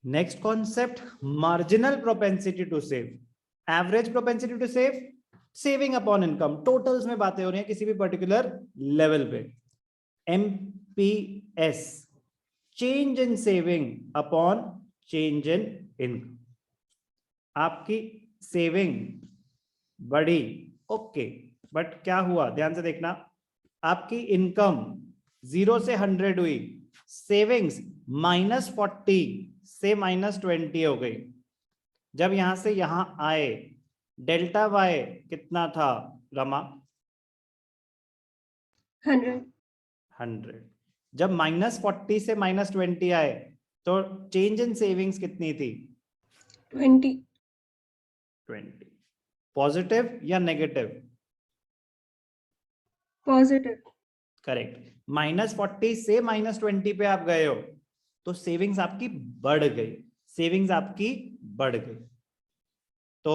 Next concept, marginal propensity to save, average propensity to save, saving upon income, totals में बातें हो रही हैं किसी भी पर्टिकुलर लेवल पे। MPS, change in saving upon change in income. आपकी सेविंग बढ़ी, ओके, बट क्या हुआ ध्यान से देखना, आपकी इनकम 0 से 100 हुई, सेविंग्स -40 से -20 हो गई। जब यहां से यहां आए, डेल्टा वाई कितना था रमा? 100। जब -40 से -20 आए तो चेंज इन सेविंग्स कितनी थी? 20। पॉजिटिव या नेगेटिव? पॉजिटिव। करेक्ट। -40 से -20 पे आप गए हो तो सेविंग्स आपकी बढ़ गई, सेविंग्स आपकी बढ़ गई। तो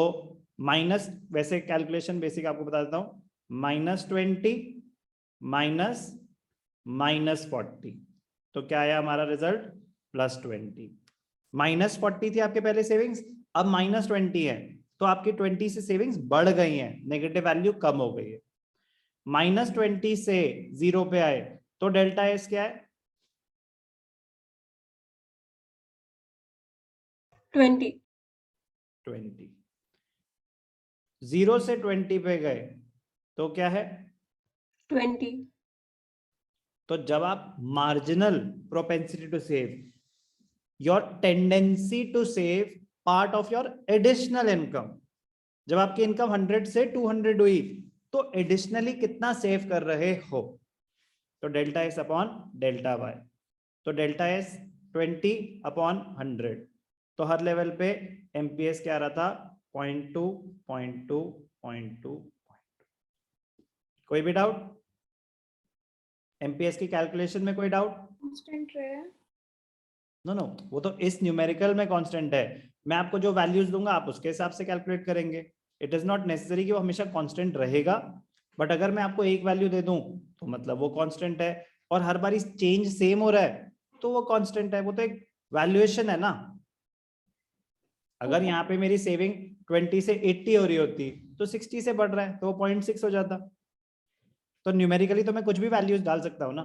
माइनस, वैसे कैलकुलेशन बेसिक आपको बता देता हूं, -20 माइनस -40, तो क्या आया हमारा रिजल्ट? +20। -40 थी आपके पहले सेविंग्स, अब -20 है, तो आपकी 20 से सेविंग्स बढ़ गई हैं, नेगेटिव वैल्यू कम हो गई है। -20 से 0 पे आए तो डेल्टा एस क्या है? 20। 20। 0 से 20 पे गए तो क्या है? 20। तो जब आप marginal propensity to save, your tendency to save part of your additional income, जब आपकी इनकम 100 से 200 हुई तो एडिशनली कितना सेव कर रहे हो? तो delta S upon delta Y, तो डेल्टा एस 20 अपॉन 100, तो हर लेवल पे एमपीएस क्या आ रहा था? 0.2 0.2 0.2। कोई भी डाउट? एमपीएस की कैलकुलेशन में कोई डाउट? कांस्टेंट रहे। नो, वो तो इस न्यूमेरिकल में कांस्टेंट है, मैं आपको जो वैल्यूज दूंगा आप उसके हिसाब से कैलकुलेट करेंगे। इट इज नॉट नेसेसरी कि वो हमेशा कांस्टेंट रहेगा, बट अगर मैं आपको एक वैल्यू दे दूं तो मतलब वो कांस्टेंट है, और हर बार चेंज सेम हो रहा है तो वो कांस्टेंट है, वो तो एक वैल्यूएशन है ना। अगर यहाँ पे मेरी सेविंग 20 से 80 हो रही होती तो 60 से बढ़ रहा है तो वो 0.6 हो जाता। तो न्यूमेरिकली तो मैं कुछ भी वैल्यूज डाल सकता हूँ ना।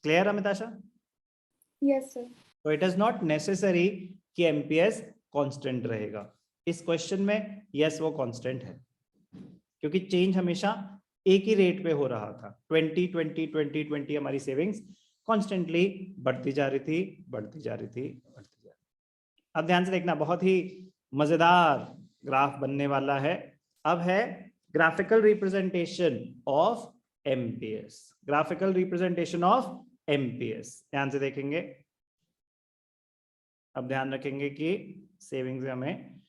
क्लियर अमिताशा? Yes sir. तो इट इज नॉट नेसेसरी कि एमपीएस कांस्टेंट रहेगा। इस क्वेश्चन में यस वो कांस्टेंट है, क्योंकि चेंज हमेशा एक ही रेट पे हो रहा था, 20 हमारी सेविंग्स कॉन्स्टेंटली बढ़ती जा रही थी, बढ़ती जा रही थी, बढ़ती जा रही थी। अब ध्यान से देखना, बहुत ही मजेदार ग्राफ बनने वाला है। अब है graphical representation of MPS, graphical representation of MPS, ध्यान से देखेंगे। अब ध्यान रखेंगे कि सेविंग्स में हमें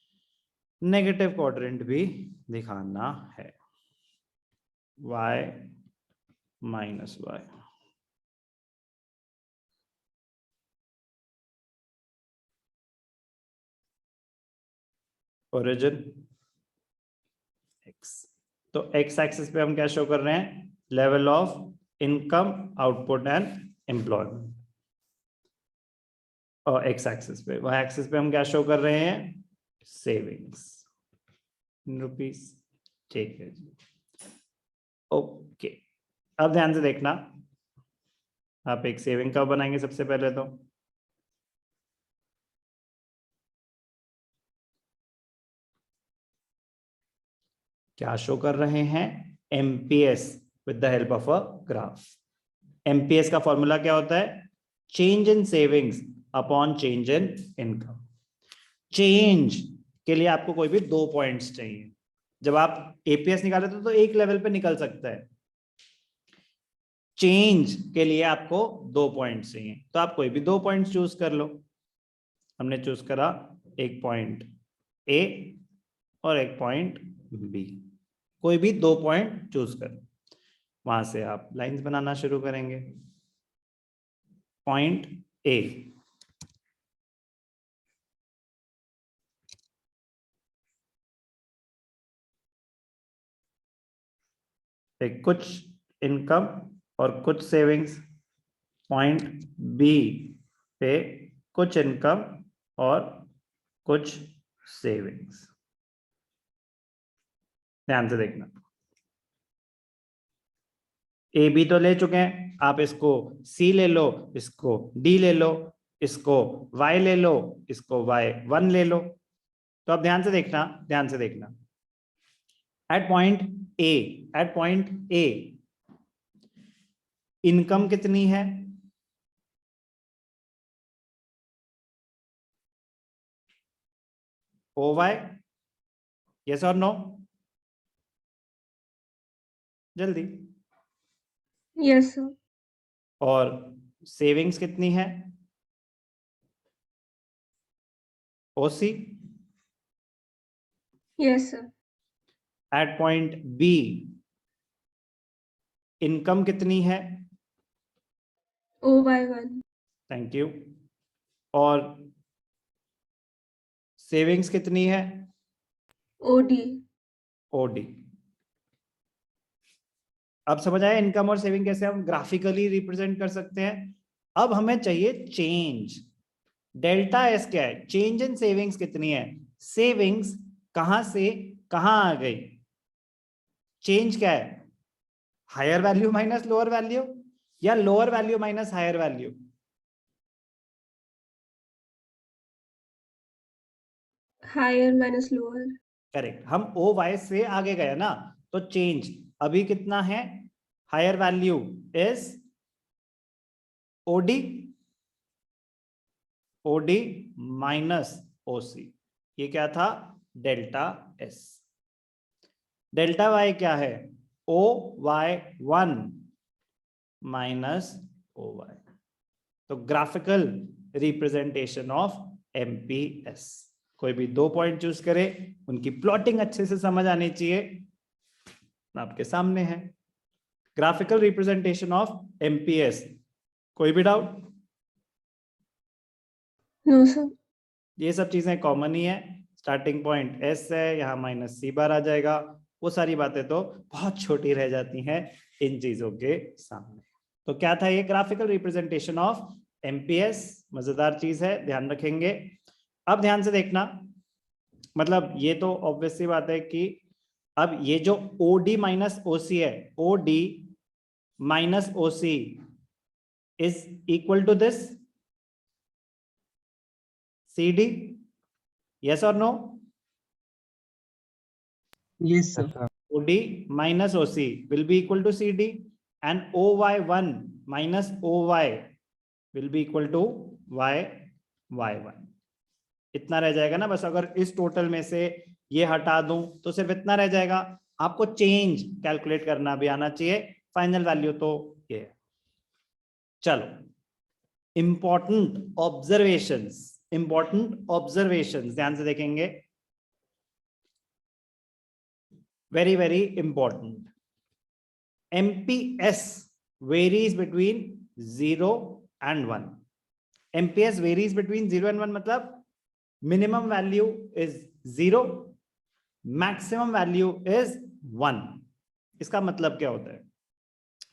नेगेटिव क्वाड्रेंट भी दिखाना है, y -y। ओरिजिन x, तो x एक्सिस पे हम क्या शो कर रहे हैं? Level of income, output and employment. और x एक्सिस पे, y एक्सिस पे हम क्या शो कर रहे हैं? Savings in rupees. ठीक है जी, ओके। अब ध्यान से देखना, आप एक सेविंग कब बनाएंगे? सबसे पहले तो क्या शो कर रहे हैं? MPS with the help of a graph. MPS का फॉर्मूला क्या होता है? Change in savings upon change in income. Change के लिए आपको कोई भी 2 पॉइंट्स चाहिए। जब आप एपीएस निकाले तो एक लेवल पे निकल सकता है, चेंज के लिए आपको 2 पॉइंट्स चाहिए, तो आप कोई भी 2 पॉइंट्स चूज कर लो। हमने चूज करा एक पॉइंट ए और एक पॉइंट बी, कोई भी 2 पॉइंट चूज कर, वहां से आप लाइंस बनाना शुरू करेंगे। पॉइंट ए, कुछ इनकम और कुछ सेविंग्स, पॉइंट बी पे कुछ इनकम और कुछ सेविंग्स। ध्यान से देखना, ए बी तो ले चुके हैं, आप इसको सी ले लो, इसको डी ले लो, इसको वाई ले लो, इसको Y1 ले लो। तो अब ध्यान से देखना, ध्यान से देखना, एट पॉइंट ए इनकम कितनी है? OY, यस और नो? जल्दी। Yes, sir. और सेविंग्स कितनी है? OC, Yes, sir. At point B income कितनी है? OY1. Thank you. और सेविंग्स कितनी है? OD. OD। अब समझ आया इनकम और सेविंग कैसे हम ग्राफिकली रिप्रेजेंट कर सकते हैं। अब हमें चाहिए चेंज। डेल्टा एस क्या है? चेंज इन सेविंग्स कितनी है? सेविंग्स कहां से कहां आ गई? चेंज क्या है? Higher value minus lower value या lower value minus higher value? Higher minus lower. Correct, हम OY से आगे गए ना, तो चेंज अभी कितना है? Higher value is OD minus OC। ये क्या था? Delta S। डेल्टा Y क्या है? OY1 minus OY। तो ग्राफिकल रिप्रेजेंटेशन ऑफ MPS। कोई भी 2 पॉइंट चूज करे, उनकी प्लॉटिंग अच्छे से समझ आनी चाहिए। आपके सामने है ग्राफिकल रिप्रेजेंटेशन ऑफ MPS। कोई भी डाउट? No, sir. ये सब चीजें कॉमन ही है। स्टार्टिंग पॉइंट S है, यहाँ माइनस C बार आ जाएगा। वो सारी बातें तो बहुत छोटी रह जाती हैं इन चीजों के सामने। तो क्या था ये? Graphical representation of MPS। मजेदार चीज है, ध्यान रखेंगे। अब ध्यान से देखना, मतलब ये तो ऑब्वियस सी बात है कि अब ये जो OD माइनस OC है, OD minus OC is equal to this CD, yes or no? Yes, sir. OD minus OC will be equal to CD and OY1 minus OY will be equal to Y1। इतना रह जाएगा ना बस। अगर इस total में से ये हटा दूं तो सिर्फ इतना रह जाएगा। आपको चेंज कैलकुलेट करना भी आना चाहिए। फाइनल वैल्यू तो ये है। चलो, इंपॉर्टेंट ऑब्जर्वेशंस ध्यान से देखेंगे। Very very important. MPS varies between 0 and 1। MPS varies between 0 and 1 मतलब minimum value is 0, maximum value is 1। इसका मतलब क्या होता है?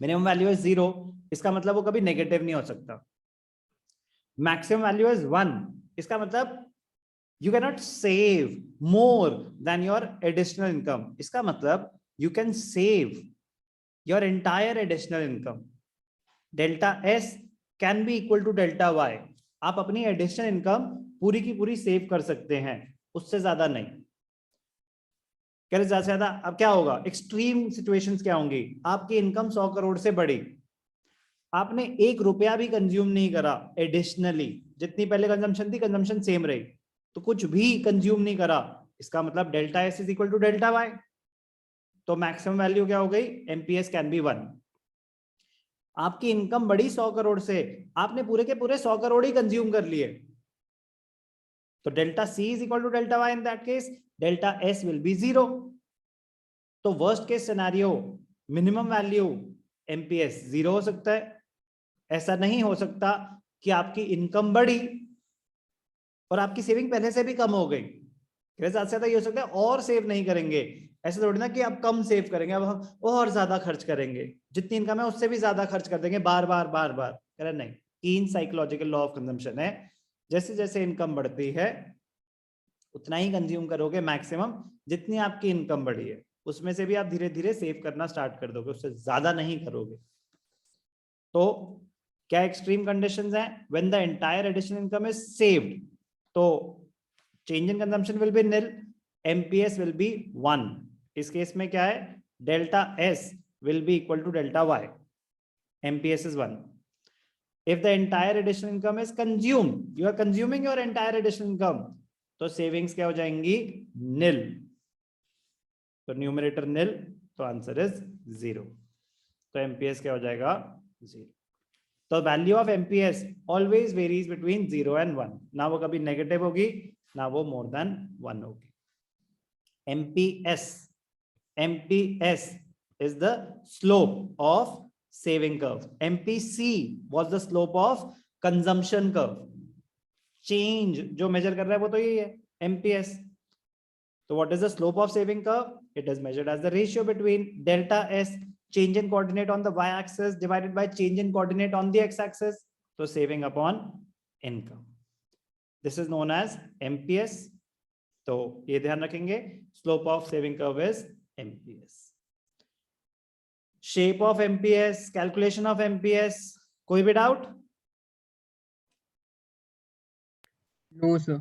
मिनिमम वैल्यू इज 0, इसका मतलब वो कभी नेगेटिव नहीं हो सकता। मैक्सिमम वैल्यू इज 1, इसका मतलब you cannot save more than your additional income। इसका मतलब you can save your entire additional income। delta S can be equal to delta Y। आप अपनी additional income पूरी की पूरी सेव कर सकते हैं, उससे ज्यादा नहीं। ज्यादा से ज्यादा अब क्या होगा? एक्सट्रीम सिचुएशंस क्या होंगी? आपकी इनकम 100 करोड़ से बढ़ी, आपने 1 रुपया भी कंज्यूम नहीं करा एडिशनली, जितनी पहले कंजम्पशन थी कंजम्पशन सेम रही, तो कुछ भी कंज्यूम नहीं करा, इसका मतलब delta S is equal to delta Y। तो मैक्सिमम वैल्यू क्या हो गई? MPS can be 1। आपकी इनकम बढ़ी 100 करोड़ से, आपने पूरे के पूरे 100 करोड़ ही कंज्यूम कर लिए, तो delta C is equal to delta Y। In that case delta S will be 0। तो worst case scenario, minimum value MPS 0 हो सकता है। ऐसा नहीं हो सकता कि आपकी इनकम बढ़ी और आपकी सेविंग पहले से भी कम हो गई। ज्यादा ये हो सकता है और सेव नहीं करेंगे। ऐसे थोड़ी ना कि अब कम सेव करेंगे, अब हम और ज्यादा खर्च करेंगे, जितनी इनकम है उससे भी ज्यादा खर्च कर देंगे बार बार बार बार। कह नहीं, कीन साइकोलॉजिकल लॉ ऑफ कंजम्पशन है, जैसे जैसे इनकम बढ़ती है उतना ही कंज्यूम करोगे मैक्सिमम, जितनी आपकी इनकम बढ़ी है उसमें से भी आप धीरे धीरे सेव करना स्टार्ट कर दोगे, उससे ज्यादा नहीं करोगे। तो क्या एक्सट्रीम कंडीशंस हैं? When the entire additional income is saved, तो change in consumption will be nil, MPS will be 1। इस केस में क्या है? Delta S will be equal to delta Y, MPS is 1। if the entire additional income is consumed, you are consuming your entire additional income, तो savings क्या हो जाएंगी? निल। तो numerator निल, तो आंसर इज 0। तो एमपीएस क्या हो जाएगा? 0। तो value of MPS always varies between 0 and 1, ना वो कभी नेगेटिव होगी ना वो मोर देन 1 होगी। MPS is the slope of saving curve. MPC was the slope of consumption curve. Change जो measure कर रहा है वो तो यही है, MPS. So what is the slope of saving curve? It is measured as the ratio between delta S, change in coordinate on the y-axis, divided by change in coordinate on the x-axis. So saving upon income. This is known as MPS. तो ये ध्यान रखेंगे, slope of saving curve is MPS. Shape of MPS, calculation of MPS, कोई भी doubt? No sir.